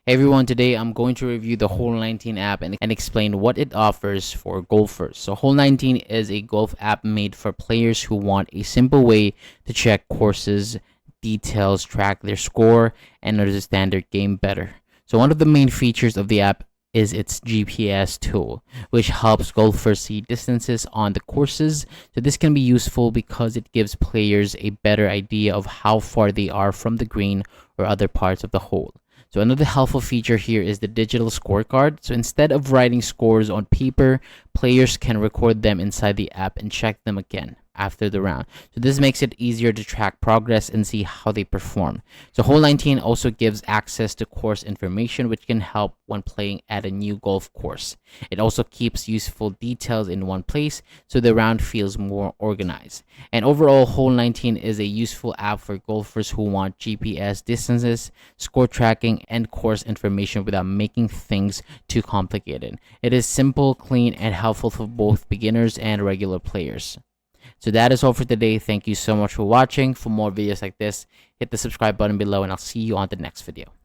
Hey everyone, today I'm going to review the Hole19 app and explain what it offers for golfers. So Hole19 is a golf app made for players who want a simple way to check courses, details, track their score, and understand their game better. So one of the main features of the app is its GPS tool, which helps golfers see distances on the courses. So this can be useful because it gives players a better idea of how far they are from the green or other parts of the hole. So another helpful feature here is the digital scorecard. So instead of writing scores on paper, players can record them inside the app and check them again after the round. So this makes it easier to track progress and see how they perform. So Hole19 also gives access to course information, which can help when playing at a new golf course. It also keeps useful details in one place, so the round feels more organized. And overall, Hole19 is a useful app for golfers who want GPS distances, score tracking, and course information without making things too complicated. It is simple, clean, and helpful for both beginners and regular players. So that is all for today. Thank you so much for watching. For more videos like this, hit the subscribe button below and I'll see you on the next video.